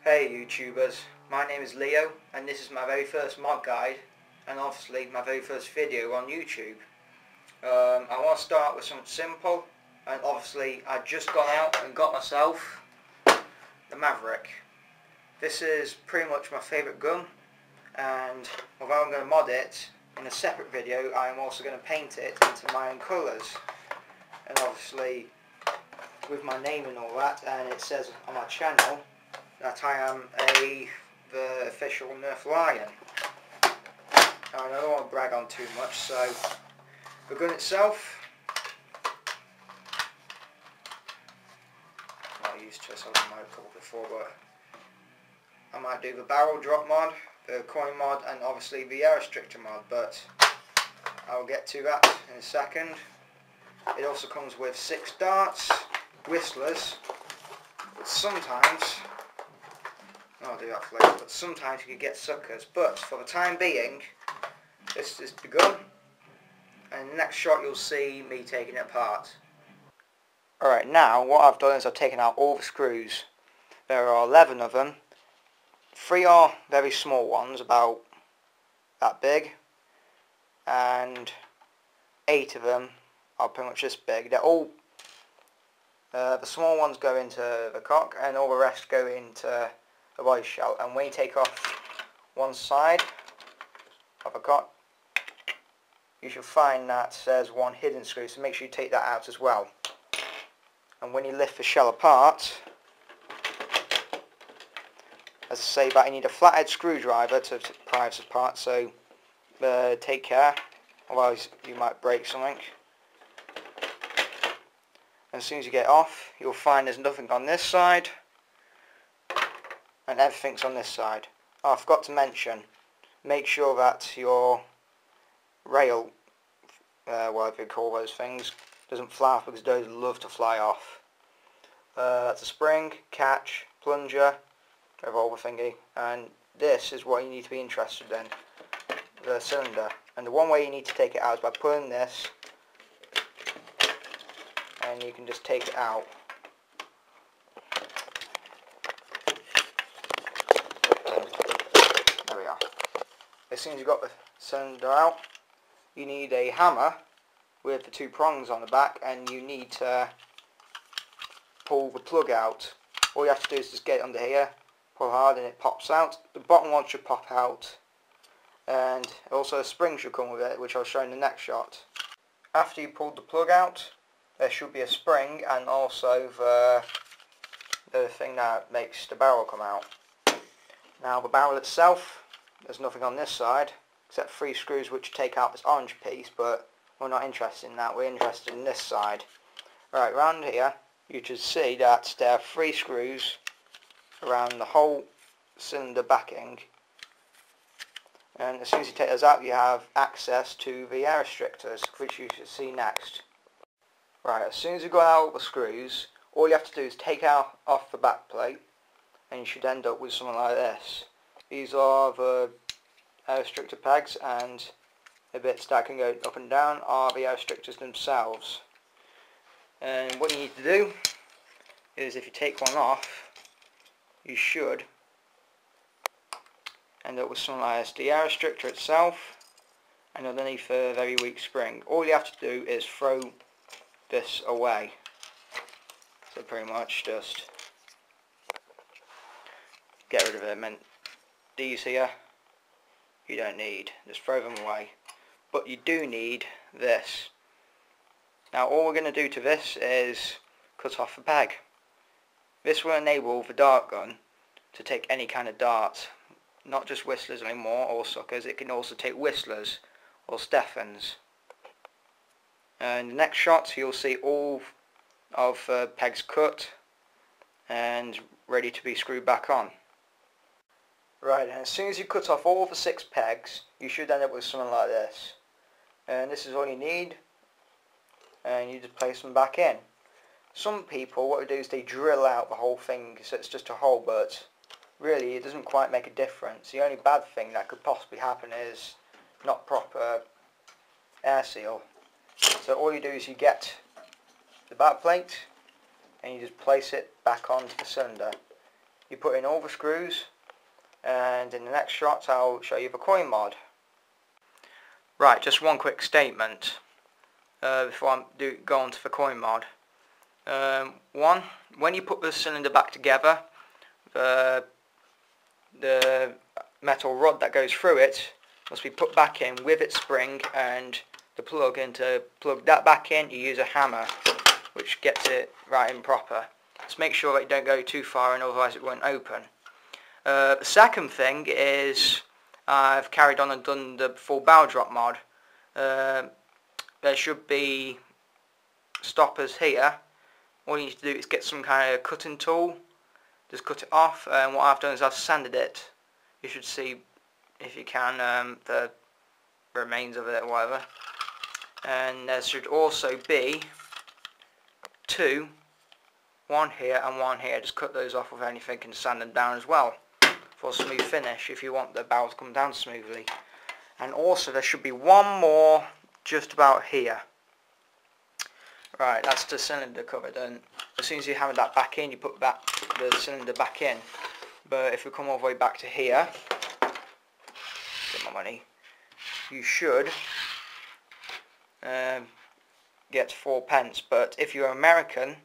Hey YouTubers, my name is Leo and this is my very first mod guide and obviously my very first video on YouTube. I want to start with something simple, and obviously I just gone out and got myself the Maverick. This is pretty much my favourite gun, and although I'm going to mod it in a separate video, I'm also going to paint it into my own colours, and obviously with my name and all that, and it says on my channel that I am the official Nerf Lion. And I don't want to brag on too much, so the gun itself, I'm not used to this, I've done a couple before, but I might do the barrel drop mod, the coin mod, and obviously the air restrictor mod, but I'll get to that in a second. It also comes with 6 darts, whistlers, but sometimes, I'll do that for later, but sometimes you can get suckers. But for the time being, this is the gun, and in the next shot you'll see me taking it apart. Alright, now what I've done is I've taken out all the screws. There are 11 of them. 3 are very small ones, about that big, and 8 of them are pretty much this big. They're all, the small ones go into the cock and all the rest go into the body shell, and when you take off one side of a cock, you should find that there's one hidden screw, so make sure you take that out as well. And when you lift the shell apart, as I say, but you need a flathead screwdriver to pry this apart, so take care, otherwise you might break something. And as soon as you get off, you'll find there's nothing on this side, and everything's on this side. Oh, I forgot to mention, make sure that your rail, whatever you call those things, doesn't fly off, because those love to fly off. That's a spring, catch, plunger, revolver thingy, and this is what you need to be interested in, the cylinder. And the one way you need to take it out is by pulling this, and you can just take it out. There we are. As soon as you've got the cylinder out, you need a hammer with the 2 prongs on the back, and you need to pull the plug out. All you have to do is just get it under here, pull hard, and it pops out. The bottom one should pop out, and also a spring should come with it, which I'll show in the next shot. After you pulled the plug out, there should be a spring and also the thing that makes the barrel come out. Now the barrel itself, there's nothing on this side except 3 screws which take out this orange piece, but we're not interested in that, we're interested in this side. Right, round here you should see that there are 3 screws around the whole cylinder backing, and as soon as you take those out you have access to the air restrictors, which you should see next. Right, as soon as you've got out all the screws, all you have to do is take out off the back plate, and you should end up with something like this. These are the air restrictor pegs, and the bits that can go up and down are the air restrictors themselves. And what you need to do is, if you take one off, you should end up with something like this. The air restrictor itself, and underneath a very weak spring. All you have to do is throw this away. So pretty much just get rid of it. I mean, these here you don't need, just throw them away. But you do need this. Now all we're going to do to this is cut off the peg. This will enable the dart gun to take any kind of dart, not just whistlers anymore or suckers. It can also take whistlers or Stephens. And the next shot you'll see all of the pegs cut and ready to be screwed back on. Right, and as soon as you cut off all the 6 pegs, you should end up with something like this. And this is all you need, and you just place them back in. Some people, what they do is they drill out the whole thing so it's just a hole, but really it doesn't quite make a difference. The only bad thing that could possibly happen is not proper air seal. So all you do is you get the back plate and you just place it back onto the cylinder. you put in all the screws, and in the next shot I'll show you the coin mod. Right, just one quick statement before I go on to the coin mod. One, when you put the cylinder back together, the metal rod that goes through it must be put back in with its spring and the plug, and to plug that back in you use a hammer, which gets it right in proper. Just make sure that you don't go too far, and otherwise it won't open. The second thing is I've carried on and done the full barrel drop mod. There should be stoppers here. All you need to do is get some kind of cutting tool, just cut it off, and what I've done is I've sanded it. You should see, if you can, the remains of it or whatever. And there should also be two, one here and one here. Just cut those off with anything and sand them down as well for a smooth finish if you want the barrel to come down smoothly. And also there should be one more just about here. Right, that's the cylinder covered, and as soon as you hammer that back in, you put the cylinder back in. But if we come all the way back to here, get my money, you should get 4 pence. But if you're American,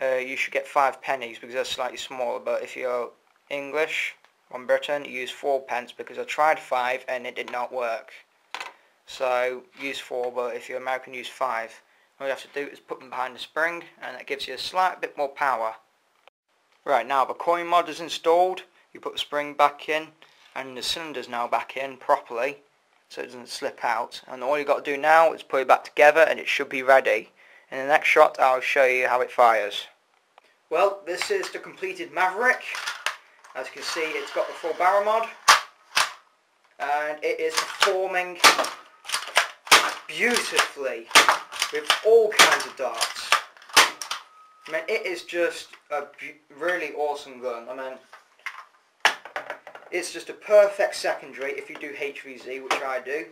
you should get 5 pennies because they're slightly smaller. But if you're English from Britain, you use 4 pence, because I tried 5 and it did not work. So use 4, but if you're American, use 5. All you have to do is put them behind the spring, and that gives you a slight bit more power. Right, now the coin mod is installed. You put the spring back in, and the cylinder's now back in properly, so it doesn't slip out. And all you've got to do now is put it back together, and it should be ready. In the next shot I'll show you how it fires. Well, this is the completed Maverick. As you can see, it's got the full barrel mod, and it is performing beautifully with all kinds of darts. I mean, it is just a really awesome gun. I mean, it's just a perfect secondary if you do HVZ, which I do,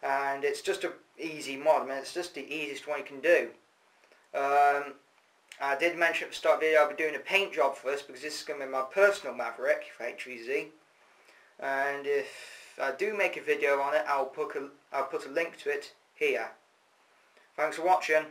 and it's just an easy mod. I mean, it's just the easiest one you can do. I did mention at the start of the video I'll be doing a paint job for this, because this is going to be my personal Maverick for HVZ, and if I do make a video on it, I'll put a link to it here. Thanks for watching.